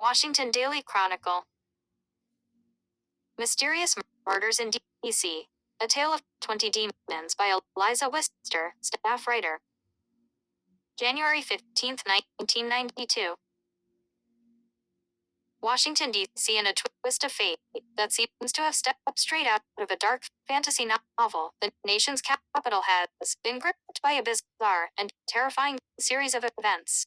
Washington Daily Chronicle. Mysterious Murders in D.C. A Tale of 20 Demons by Eliza Wister, staff writer. January 15, 1992. Washington, D.C. in a twist of fate that seems to have stepped straight out of a dark fantasy novel, the nation's capital has been gripped by a bizarre and terrifying series of events.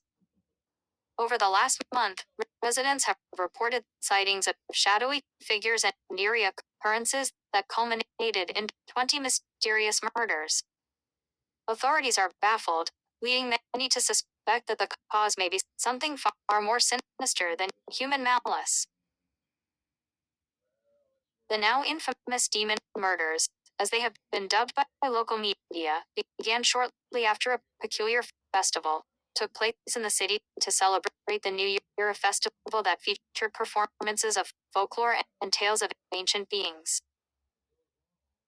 Over the last month, residents have reported sightings of shadowy figures and eerie occurrences that culminated in 20 mysterious murders. Authorities are baffled, leading many to suspect that the cause may be something far more sinister than human malice. The now infamous demon murders, as they have been dubbed by local media, began shortly after a peculiar festival took place in the city to celebrate the New Year, a festival that featured performances of folklore and tales of ancient beings.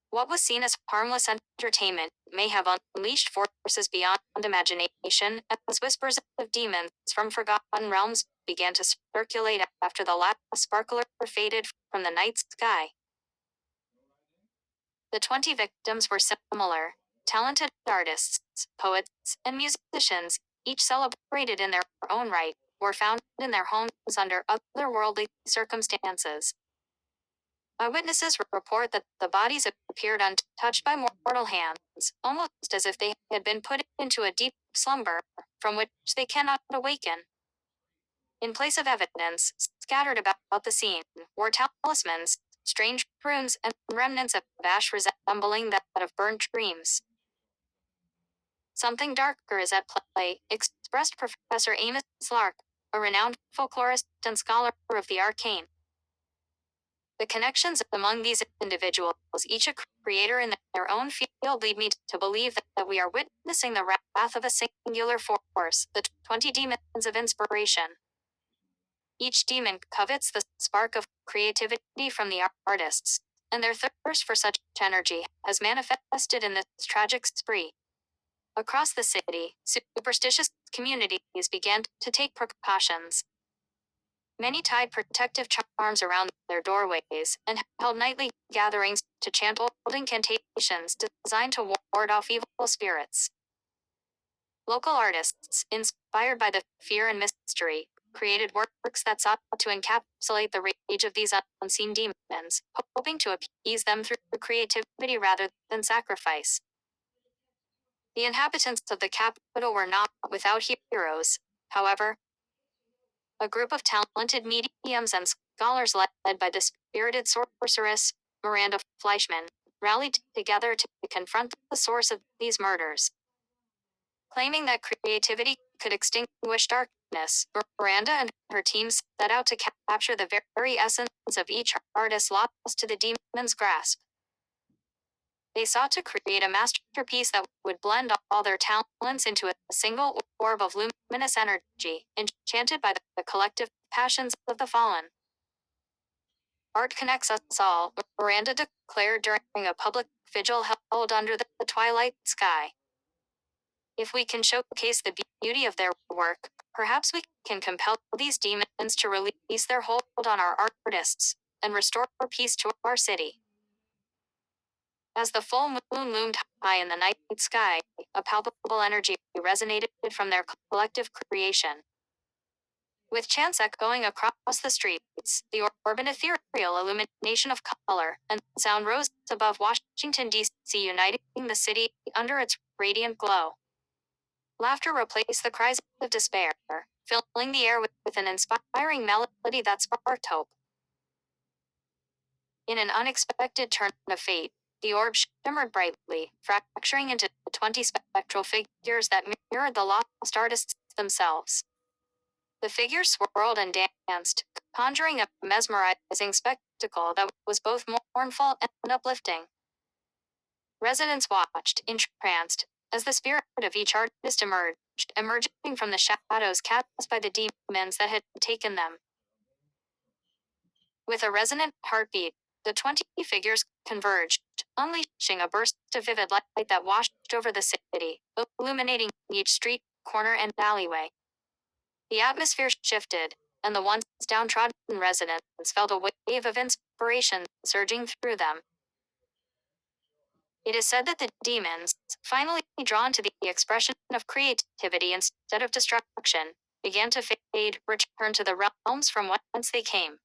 What was seen as harmless entertainment may have unleashed forces beyond imagination, as whispers of demons from forgotten realms began to circulate after the last sparkler faded from the night sky. The 20 victims were similar, talented artists, poets, and musicians, each celebrated in their own right, were found in their homes under otherworldly circumstances. Eyewitnesses report that the bodies appeared untouched by mortal hands, almost as if they had been put into a deep slumber, from which they cannot awaken. In place of evidence, scattered about the scene, were talismans, strange runes, and remnants of ash resembling that of burnt dreams. Something darker is at play, expressed Professor Amos Lark, a renowned folklorist and scholar of the arcane. The connections among these individuals, each a creator in their own field, lead me to believe that we are witnessing the wrath of a singular force, the 20 demons of inspiration. Each demon covets the spark of creativity from the artists, and their thirst for such energy has manifested in this tragic spree. Across the city, superstitious communities began to take precautions. Many tied protective charms around their doorways and held nightly gatherings to chant old incantations designed to ward off evil spirits. Local artists, inspired by the fear and mystery, created works that sought to encapsulate the rage of these unseen demons, hoping to appease them through creativity rather than sacrifice. The inhabitants of the capital were not without heroes, however. A group of talented mediums and scholars led by the spirited sorceress, Miranda Fleischman, rallied together to confront the source of these murders. Claiming that creativity could extinguish darkness, Miranda and her team set out to capture the very essence of each artist lost to the demon's grasp. They sought to create a masterpiece that would blend all their talents into a single orb of luminous energy, enchanted by the collective passions of the fallen. Art connects us all, Miranda declared during a public vigil held under the twilight sky. If we can showcase the beauty of their work, perhaps we can compel these demons to release their hold on our artists and restore peace to our city. As the full moon loomed high in the night sky, a palpable energy resonated from their collective creation. With chants echoing across the streets, the orb and ethereal illumination of color and sound rose above Washington, D.C., uniting the city under its radiant glow. Laughter replaced the cries of despair, filling the air with an inspiring melody that sparked hope. In an unexpected turn of fate, the orb shimmered brightly, fracturing into 20 spectral figures that mirrored the lost artists themselves. The figures swirled and danced, conjuring a mesmerizing spectacle that was both mournful and uplifting. Residents watched, entranced, as the spirit of each artist emerging from the shadows cast by the demons that had taken them. With a resonant heartbeat, the 20 figures converged, unleashing a burst of vivid light that washed over the city, illuminating each street, corner, and alleyway. The atmosphere shifted, and the once downtrodden residents felt a wave of inspiration surging through them. It is said that the demons, finally drawn to the expression of creativity instead of destruction, began to fade, return to the realms from whence they came.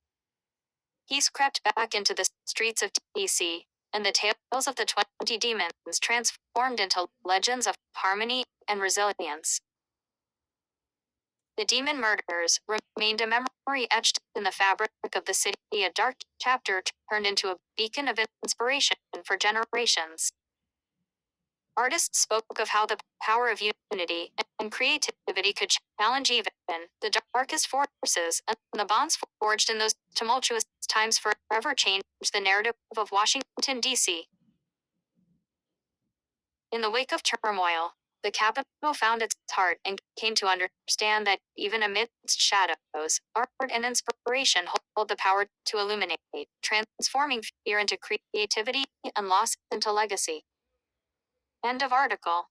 Peace crept back into the streets of DC, and the tales of the 20 demons transformed into legends of harmony and resilience. The demon murders remained a memory etched in the fabric of the city, a dark chapter turned into a beacon of inspiration for generations. Artists spoke of how the power of unity and creativity could challenge even the darkest forces, and the bonds forged in those tumultuous times forever changed the narrative of Washington, D.C. In the wake of turmoil, the capital found its heart and came to understand that even amidst shadows, art and inspiration hold the power to illuminate, transforming fear into creativity and loss into legacy. End of article.